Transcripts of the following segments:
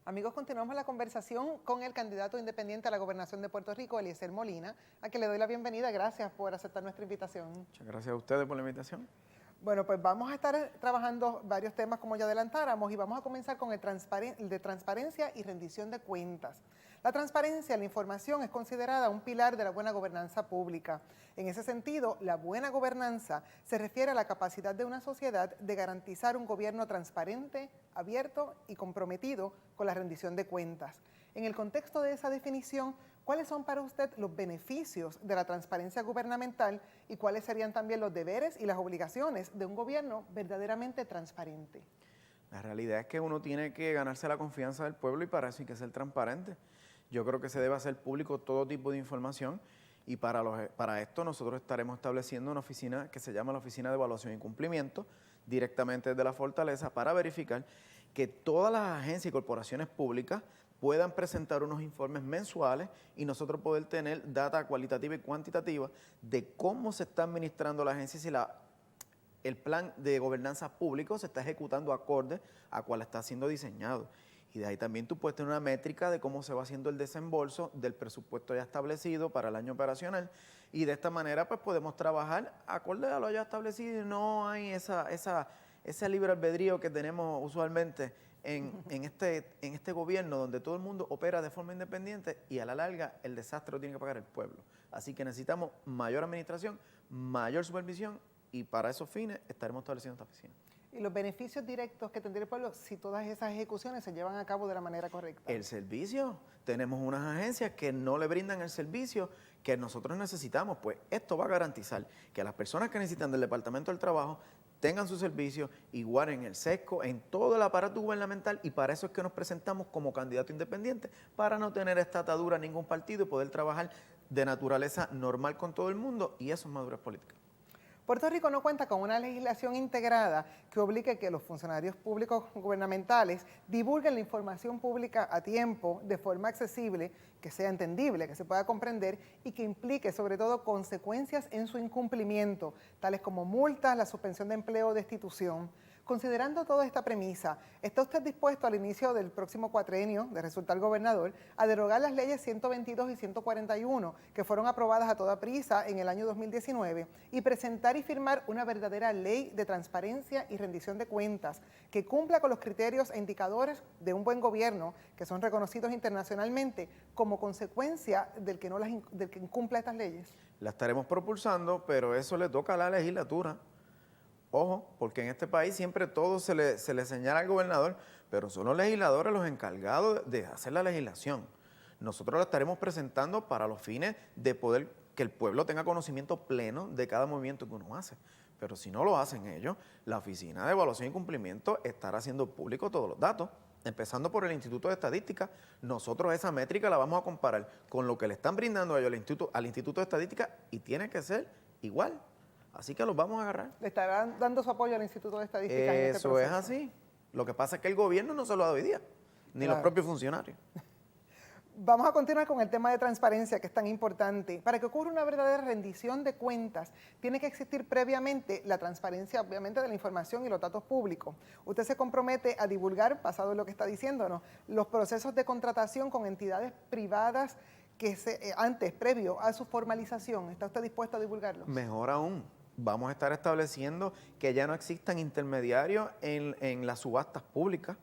Amigos, continuamos la conversación con el candidato independiente a la gobernación de Puerto Rico, Eliezer Molina, a quien le doy la bienvenida. Gracias por aceptar nuestra invitación. Muchas gracias a ustedes por la invitación. Bueno, pues vamos a estar trabajando varios temas como ya adelantáramos y vamos a comenzar con el de transparencia y rendición de cuentas. La transparencia en la información es considerada un pilar de la buena gobernanza pública. En ese sentido, la buena gobernanza se refiere a la capacidad de una sociedad de garantizar un gobierno transparente, abierto y comprometido con la rendición de cuentas. En el contexto de esa definición, ¿cuáles son para usted los beneficios de la transparencia gubernamental y cuáles serían también los deberes y las obligaciones de un gobierno verdaderamente transparente? La realidad es que uno tiene que ganarse la confianza del pueblo y para eso hay que ser transparente. Yo creo que se debe hacer público todo tipo de información y para esto nosotros estaremos estableciendo una oficina que se llama la Oficina de Evaluación y Cumplimiento, directamente desde la Fortaleza, para verificar que todas las agencias y corporaciones públicas puedan presentar unos informes mensuales y nosotros poder tener data cualitativa y cuantitativa de cómo se está administrando la agencia y si el plan de gobernanza público se está ejecutando acorde a cuál está siendo diseñado. Y de ahí también tú puedes tener una métrica de cómo se va haciendo el desembolso del presupuesto ya establecido para el año operacional. Y de esta manera pues podemos trabajar acorde a lo ya establecido y no hay ese libre albedrío que tenemos usualmente en este gobierno donde todo el mundo opera de forma independiente y a la larga el desastre lo tiene que pagar el pueblo. Así que necesitamos mayor administración, mayor supervisión y para esos fines estaremos estableciendo esta oficina. ¿Y los beneficios directos que tendría el pueblo si todas esas ejecuciones se llevan a cabo de la manera correcta? El servicio. Tenemos unas agencias que no le brindan el servicio que nosotros necesitamos. Pues esto va a garantizar que las personas que necesitan del Departamento del Trabajo tengan su servicio igual en el SESCO, en todo el aparato gubernamental, y para eso es que nos presentamos como candidato independiente, para no tener esta atadura a ningún partido y poder trabajar de naturaleza normal con todo el mundo, y eso es madurez política. Puerto Rico no cuenta con una legislación integrada que obligue que los funcionarios públicos gubernamentales divulguen la información pública a tiempo, de forma accesible, que sea entendible, que se pueda comprender y que implique sobre todo consecuencias en su incumplimiento, tales como multas, la suspensión de empleo o destitución. Considerando toda esta premisa, ¿está usted dispuesto al inicio del próximo cuatrienio de resultar gobernador a derogar las leyes 122 y 141 que fueron aprobadas a toda prisa en el año 2019 y presentar y firmar una verdadera ley de transparencia y rendición de cuentas que cumpla con los criterios e indicadores de un buen gobierno que son reconocidos internacionalmente como consecuencia del que incumpla estas leyes? La estaremos propulsando, pero eso le toca a la legislatura. Ojo, porque en este país siempre todo se le señala al gobernador, pero son los legisladores los encargados de hacer la legislación. Nosotros la estaremos presentando para los fines de poder que el pueblo tenga conocimiento pleno de cada movimiento que uno hace. Pero si no lo hacen ellos, la Oficina de Evaluación y Cumplimiento estará haciendo público todos los datos, empezando por el Instituto de Estadística. Nosotros esa métrica la vamos a comparar con lo que le están brindando ellos al Instituto de Estadística y tiene que ser igual. Así que los vamos a agarrar. ¿Le estarán dando su apoyo al Instituto de Estadística en este Eso proceso? es así. Lo que pasa es que el gobierno no se lo da hoy día, ni Claro. los propios funcionarios. Vamos a continuar con el tema de transparencia, que es tan importante. Para que ocurra una verdadera rendición de cuentas, tiene que existir previamente la transparencia, obviamente, de la información y los datos públicos. Usted se compromete a divulgar, basado en lo que está diciéndonos, los procesos de contratación con entidades privadas que previo a su formalización. ¿Está usted dispuesto a divulgarlos? Mejor aún, vamos a estar estableciendo que ya no existan intermediarios en las subastas públicas,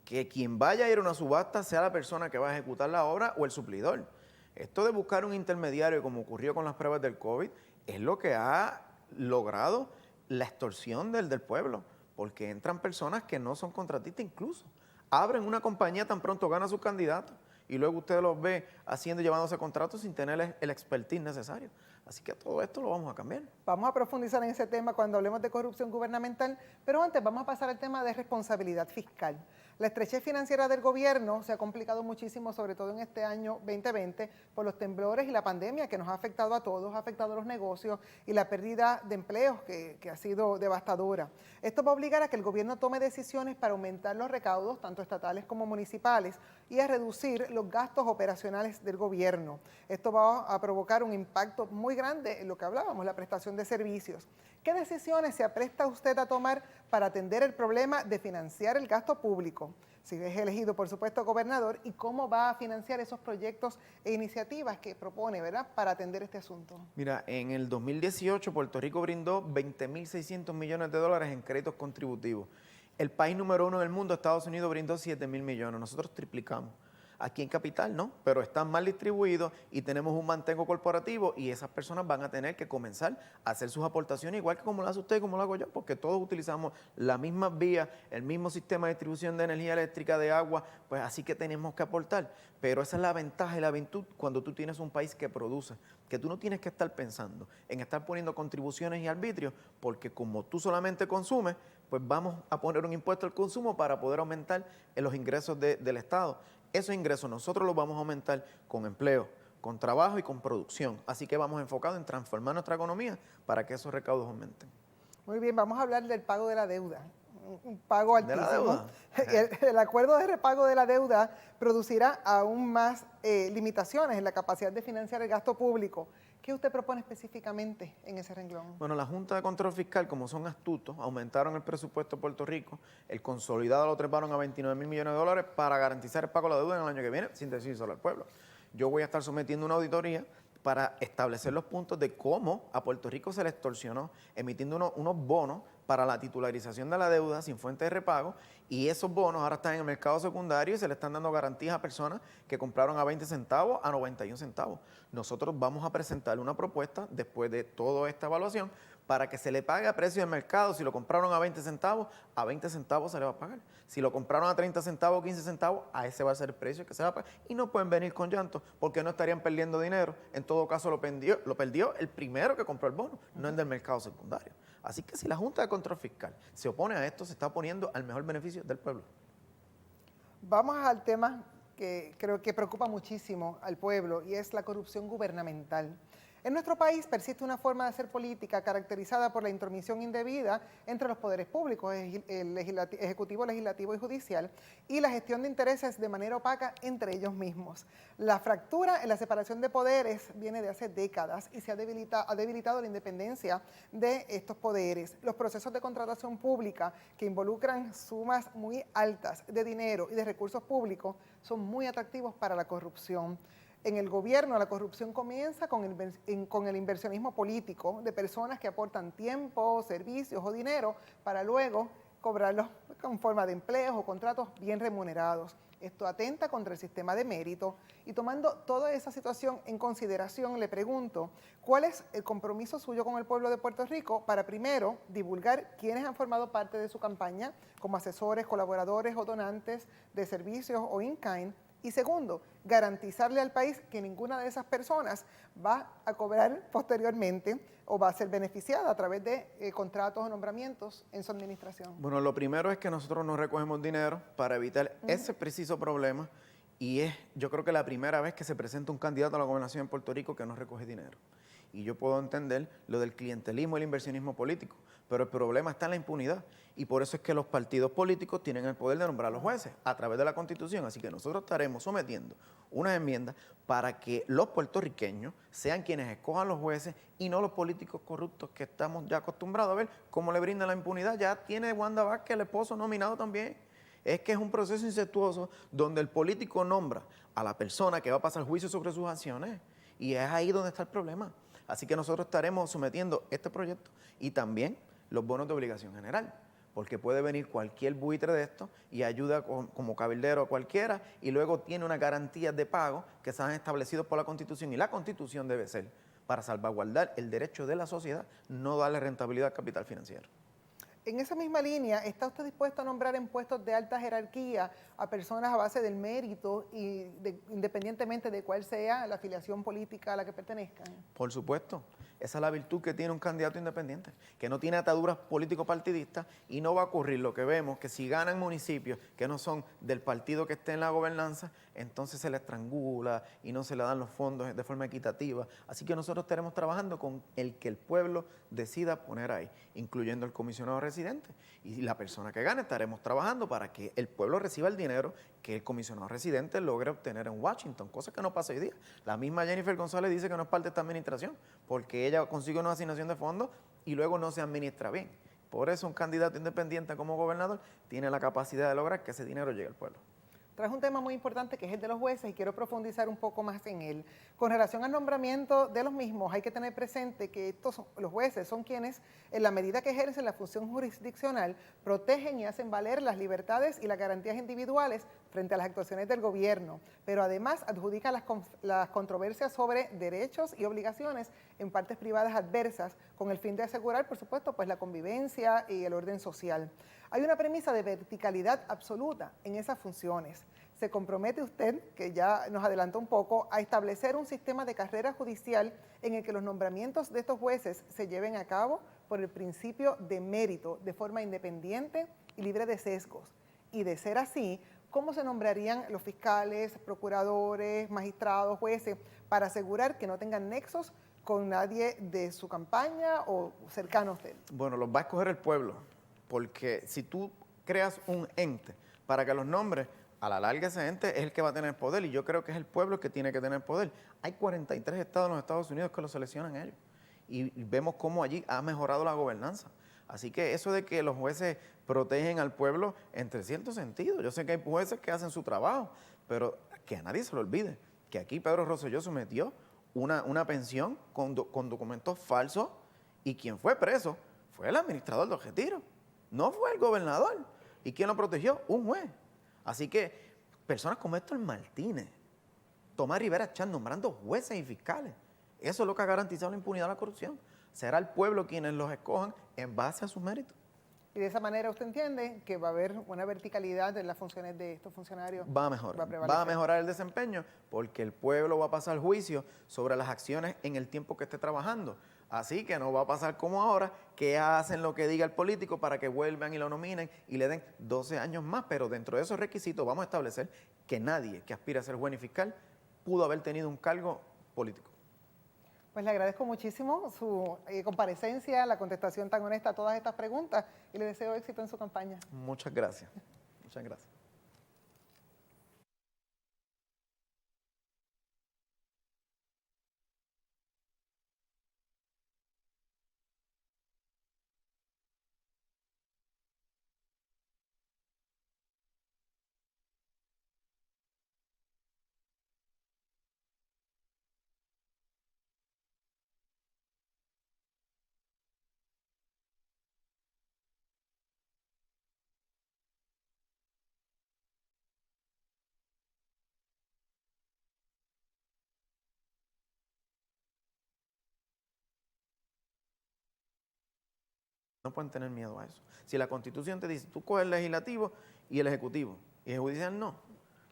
que quien vaya a ir a una subasta sea la persona que va a ejecutar la obra o el suplidor. Esto de buscar un intermediario, como ocurrió con las pruebas del COVID, es lo que ha logrado la extorsión del pueblo, porque entran personas que no son contratistas incluso. Abren una compañía tan pronto gana sus candidatos y luego usted los ve haciendo y llevándose contratos sin tener el expertise necesario. Así que todo esto lo vamos a cambiar. Vamos a profundizar en ese tema cuando hablemos de corrupción gubernamental, pero antes vamos a pasar al tema de responsabilidad fiscal. La estrechez financiera del gobierno se ha complicado muchísimo, sobre todo en este año 2020, por los temblores y la pandemia que nos ha afectado a todos, ha afectado a los negocios y la pérdida de empleos que ha sido devastadora. Esto va a obligar a que el gobierno tome decisiones para aumentar los recaudos, tanto estatales como municipales, y a reducir los gastos operacionales del gobierno. Esto va a provocar un impacto muy grande en lo que hablábamos, la prestación de servicios. ¿Qué decisiones se apresta usted a tomar para atender el problema de financiar el gasto público? si es elegido, por supuesto, gobernador, y cómo va a financiar esos proyectos e iniciativas que propone, ¿verdad?, para atender este asunto. Mira, en el 2018 Puerto Rico brindó 20.600 millones de dólares en créditos contributivos. El país número 1 del mundo, Estados Unidos, brindó 7.000 millones. Nosotros triplicamos. Aquí en Capital no, pero están mal distribuidos y tenemos un mantengo corporativo y esas personas van a tener que comenzar a hacer sus aportaciones igual que como lo hace usted y como lo hago yo, porque todos utilizamos las mismas vías, el mismo sistema de distribución de energía eléctrica, de agua, pues así que tenemos que aportar. Pero esa es la ventaja y la virtud cuando tú tienes un país que produce, que tú no tienes que estar pensando en estar poniendo contribuciones y arbitrios, porque como tú solamente consumes, pues vamos a poner un impuesto al consumo para poder aumentar los ingresos del Estado. Esos ingresos nosotros los vamos a aumentar con empleo, con trabajo y con producción. Así que vamos enfocados en transformar nuestra economía para que esos recaudos aumenten. Muy bien, vamos a hablar del pago de la deuda. Un pago altísimo. ¿De la deuda? El acuerdo de repago de la deuda producirá aún más limitaciones en la capacidad de financiar el gasto público. ¿Qué usted propone específicamente en ese renglón? Bueno, la Junta de Control Fiscal, como son astutos, aumentaron el presupuesto de Puerto Rico, el consolidado lo treparon a 29.000 millones de dólares para garantizar el pago de la deuda en el año que viene, sin decir solo al pueblo. Yo voy a estar sometiendo una auditoría para establecer los puntos de cómo a Puerto Rico se le extorsionó, emitiendo unos bonos para la titularización de la deuda sin fuente de repago, y esos bonos ahora están en el mercado secundario y se le están dando garantías a personas que compraron a 20 centavos a 91 centavos. Nosotros vamos a presentar una propuesta después de toda esta evaluación para que se le pague a precio de mercado. Si lo compraron a 20 centavos se le va a pagar. Si lo compraron a 30 centavos o 15 centavos, a ese va a ser el precio que se va a pagar. Y no pueden venir con llanto porque no estarían perdiendo dinero. En todo caso lo perdió el primero que compró el bono, no el del mercado secundario. Así que si la Junta de Control Fiscal se opone a esto, se está oponiendo al mejor beneficio del pueblo. Vamos al tema que creo que preocupa muchísimo al pueblo y es la corrupción gubernamental. En nuestro país persiste una forma de hacer política caracterizada por la intromisión indebida entre los poderes públicos, el ejecutivo, legislativo y judicial, y la gestión de intereses de manera opaca entre ellos mismos. La fractura en la separación de poderes viene de hace décadas y se ha debilitado la independencia de estos poderes. Los procesos de contratación pública que involucran sumas muy altas de dinero y de recursos públicos son muy atractivos para la corrupción. En el gobierno, la corrupción comienza con el inversionismo político de personas que aportan tiempo, servicios o dinero para luego cobrarlos con forma de empleos o contratos bien remunerados. Esto atenta contra el sistema de mérito y tomando toda esa situación en consideración, le pregunto, ¿cuál es el compromiso suyo con el pueblo de Puerto Rico para primero divulgar quiénes han formado parte de su campaña como asesores, colaboradores o donantes de servicios o in-kind? Y segundo, garantizarle al país que ninguna de esas personas va a cobrar posteriormente o va a ser beneficiada a través de contratos o nombramientos en su administración. Bueno, lo primero es que nosotros no recogemos dinero para evitar ese preciso problema y es, yo creo que la primera vez que se presenta un candidato a la gobernación en Puerto Rico que no recoge dinero. Y yo puedo entender lo del clientelismo y el inversionismo político, pero el problema está en la impunidad. Y por eso es que los partidos políticos tienen el poder de nombrar a los jueces a través de la Constitución. Así que nosotros estaremos sometiendo unas enmiendas para que los puertorriqueños sean quienes escojan los jueces y no los políticos corruptos que estamos ya acostumbrados a ver cómo le brindan la impunidad. Ya tiene Wanda Vázquez, el esposo, nominado también. Es que es un proceso incestuoso donde el político nombra a la persona que va a pasar juicio sobre sus acciones. Y es ahí donde está el problema. Así que nosotros estaremos sometiendo este proyecto y también los bonos de obligación general, porque puede venir cualquier buitre de esto y ayuda como cabildero a cualquiera y luego tiene unas garantías de pago que se han establecido por la Constitución y la Constitución debe ser para salvaguardar el derecho de la sociedad, no darle rentabilidad al capital financiero. En esa misma línea, ¿está usted dispuesto a nombrar en puestos de alta jerarquía a personas a base del mérito y independientemente de cuál sea la afiliación política a la que pertenezcan? Por supuesto. Esa es la virtud que tiene un candidato independiente, que no tiene ataduras político-partidistas y no va a ocurrir lo que vemos, que si ganan municipios que no son del partido que esté en la gobernanza, entonces se le estrangula y no se le dan los fondos de forma equitativa. Así que nosotros estaremos trabajando con el que el pueblo decida poner ahí, incluyendo el comisionado residente. Y la persona que gane estaremos trabajando para que el pueblo reciba el dinero que el comisionado residente logre obtener en Washington, cosa que no pasa hoy día. La misma Jennifer González dice que no es parte de esta administración, porque ella consigue una asignación de fondos y luego no se administra bien. Por eso un candidato independiente como gobernador tiene la capacidad de lograr que ese dinero llegue al pueblo. Traes un tema muy importante que es el de los jueces y quiero profundizar un poco más en él. Con relación al nombramiento de los mismos, hay que tener presente que los jueces son quienes, en la medida que ejercen la función jurisdiccional, protegen y hacen valer las libertades y las garantías individuales frente a las actuaciones del gobierno, pero además adjudican las controversias sobre derechos y obligaciones en partes privadas adversas, con el fin de asegurar, por supuesto, pues la convivencia y el orden social. Hay una premisa de verticalidad absoluta en esas funciones. ¿Se compromete usted, que ya nos adelantó un poco, a establecer un sistema de carrera judicial en el que los nombramientos de estos jueces se lleven a cabo por el principio de mérito, de forma independiente y libre de sesgos? Y de ser así, ¿cómo se nombrarían los fiscales, procuradores, magistrados, jueces, para asegurar que no tengan nexos con nadie de su campaña o cercano a usted? Bueno, los va a escoger el pueblo, porque si tú creas un ente para que los nombres, a la larga ese ente es el que va a tener poder, y yo creo que es el pueblo el que tiene que tener poder. Hay 43 estados en los Estados Unidos que lo seleccionan ellos, y vemos cómo allí ha mejorado la gobernanza. Así que eso de que los jueces protegen al pueblo, entre cierto sentido, yo sé que hay jueces que hacen su trabajo, pero que a nadie se lo olvide, que aquí Pedro Rosselló sometió una pensión con documentos falsos, y quien fue preso fue el administrador de Retiro, no fue el gobernador. ¿Y quién lo protegió? Un juez. Así que personas como Héctor Martínez, Tomás Rivera Chan, nombrando jueces y fiscales, eso es lo que ha garantizado la impunidad de la corrupción. Será el pueblo quienes los escojan en base a sus méritos. Y de esa manera usted entiende que va a haber una verticalidad en las funciones de estos funcionarios. Va a mejorar, va a mejorar el desempeño, porque el pueblo va a pasar juicio sobre las acciones en el tiempo que esté trabajando. Así que no va a pasar como ahora, que hacen lo que diga el político para que vuelvan y lo nominen y le den 12 años más. Pero dentro de esos requisitos vamos a establecer que nadie que aspira a ser juez ni fiscal pudo haber tenido un cargo político. Pues le agradezco muchísimo su comparecencia, la contestación tan honesta a todas estas preguntas y le deseo éxito en su campaña. Muchas gracias. Muchas gracias. No pueden tener miedo a eso. Si la Constitución te dice, tú coges el legislativo y el ejecutivo, y el judicial no,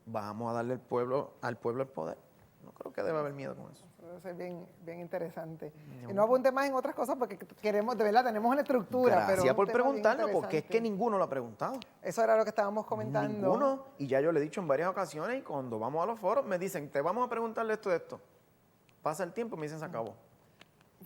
vamos a darle al pueblo el poder. No creo que deba haber miedo con eso. Eso debe ser bien interesante. Y no apunte más en otras cosas porque queremos, de verdad, tenemos una estructura. Gracias por preguntarlo, porque es que ninguno lo ha preguntado. Eso era lo que estábamos comentando. Ninguno, y ya yo le he dicho en varias ocasiones, y cuando vamos a los foros me dicen, te vamos a preguntarle esto de esto. Pasa el tiempo y me dicen, se acabó.